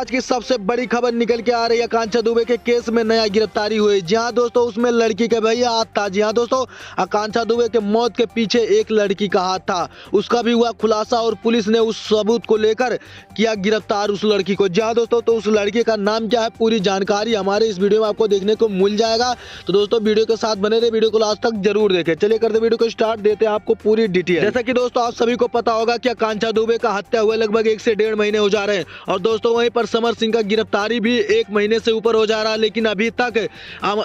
आज की सबसे बड़ी खबर निकल के आ रही है। आकांक्षा दुबे के केस में नया गिरफ्तारी हुई। जी हाँ दोस्तों, उसमें लड़की का भैया हाथ था। जी हाँ दोस्तों, आकांक्षा दुबे के मौत के पीछे एक लड़की का हाथ था, उसका भी हुआ खुलासा और पुलिस ने उस सबूत को लेकर किया गिरफ्तार उस लड़की को। जी हाँ दोस्तों, तो उस लड़की का नाम क्या है, पूरी जानकारी हमारे इस वीडियो में आपको देखने को मिल जाएगा। तो दोस्तों वीडियो के साथ बने रहे, वीडियो को लास्ट तक जरूर देखें। चलिए करते वीडियो को स्टार्ट, देते हैं आपको पूरी डिटेल। जैसा कि दोस्तों आप सभी को पता होगा कि आकांक्षा दुबे का हत्या हुए लगभग 1 से 1.5 महीने हो जा रहे हैं और दोस्तों वहीं पर समर सिंह का गिरफ्तारी भी 1 महीने से ऊपर हो जा रहा है, लेकिन अभी तक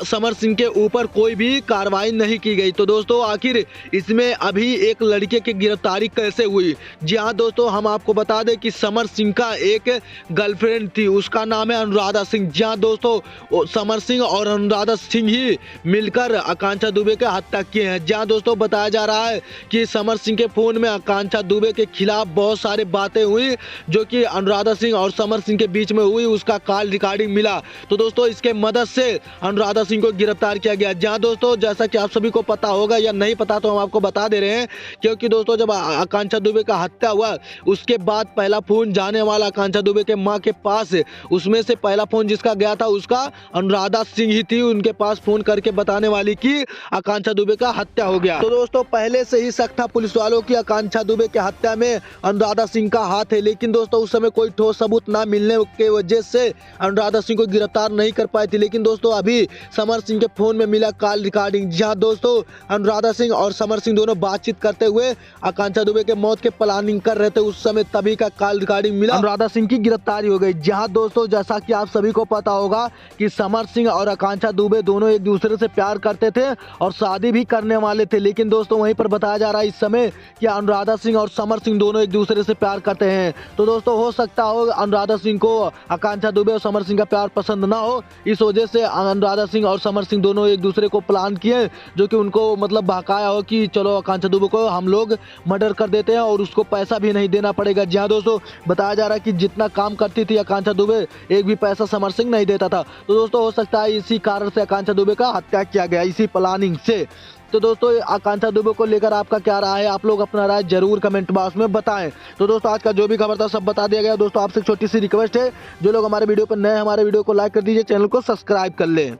समर सिंह के ऊपर कोई भी कार्रवाई नहीं की गई। तो दोस्तों आखिर इसमें अभी एक लड़के की गिरफ्तारी कैसे हुई? जी हाँ दोस्तों, हम आपको बता दें कि समर सिंह का एक गर्लफ्रेंड थी, उसका नाम है अनुराधा सिंह। जी हाँ दोस्तों, समर सिंह और अनुराधा सिंह ही मिलकर आकांक्षा दुबे की हत्या किए हैं। जी हाँ दोस्तों, बताया जा रहा है कि समर सिंह के फोन में आकांक्षा दुबे के खिलाफ बहुत सारी बातें हुई जो कि अनुराधा सिंह और समर सिंह के बीच में हुई, उसका कॉल रिकॉर्डिंग मिला। तो दोस्तों इसके मदद से अनुराधा सिंह को गिरफ्तार किया गया। जहां दोस्तों जैसा कि आप सभी को पता होगा या नहीं पता तो हम आपको बता दे रहे हैं, क्योंकि दोस्तों जब आकांक्षा दुबे का हत्या हुआ उसके बाद पहला फोन जाने वाला आकांक्षा दुबे के मां के पास, उसमें से पहला फोन जिसका गया था उसका अनुराधा सिंह ही थी, उनके पास फोन करके बताने वाली कि आकांक्षा दुबे का हत्या हो गया। तो दोस्तों पहले से ही शक था पुलिस वालों की आकांक्षा दुबे के हत्या में अनुराधा सिंह का हाथ है, लेकिन दोस्तों उस समय कोई ठोस सबूत ना मिलने के वजह से अनुराधा सिंह को गिरफ्तार नहीं कर पाई थी। लेकिन दोस्तों अभी समर सिंह के फोन में मिला कॉल रिकॉर्डिंग। जहां दोस्तों अनुराधा सिंह और समर सिंह दोनों बातचीत करते हुए आकांक्षा दुबे के मौत के प्लानिंग कर रहे थे, उस समय तभी का कॉल रिकॉर्डिंग मिला, अनुराधा सिंह की गिरफ्तारी हो गई। जहां दोस्तों जैसा कि आप सभी को पता होगा कि समर सिंह और आकांक्षा दुबे दोनों एक दूसरे से प्यार करते थे और शादी भी करने वाले थे, लेकिन दोस्तों वहीं पर बताया जा रहा है इस समय कि अनुराधा सिंह और समर सिंह दोनों एक दूसरे से प्यार करते हैं। तो दोस्तों हो सकता हो अनुराधा सिंह को आकांक्षा दुबे और समर सिंह का प्यार पसंद ना हो, इस वजह से अनुराधा सिंह और समर सिंह दोनों एक दूसरे को प्लान किए, जो कि उनको मतलब बहकाया हो कि चलो आकांक्षा दुबे को हम लोग मर्डर कर देते हैं और उसको पैसा भी नहीं देना पड़ेगा। जहां दोस्तों बताया जा रहा है कि जितना काम करती थी आकांक्षा दुबे एक भी पैसा समर सिंह नहीं देता था। तो दोस्तों हो सकता है इसी कारण से आकांक्षा दुबे का हत्या किया गया, इसी प्लानिंग से। तो दोस्तों आकांक्षा दुबे को लेकर आपका क्या राय है, आप लोग अपना राय जरूर कमेंट बॉक्स में बताएं। तो दोस्तों आज का जो भी खबर था सब बता दिया गया। दोस्तों आपसे छोटी सी रिक्वेस्ट है, जो लोग हमारे वीडियो पर नए हमारे वीडियो को लाइक कर दीजिए, चैनल को सब्सक्राइब कर लें।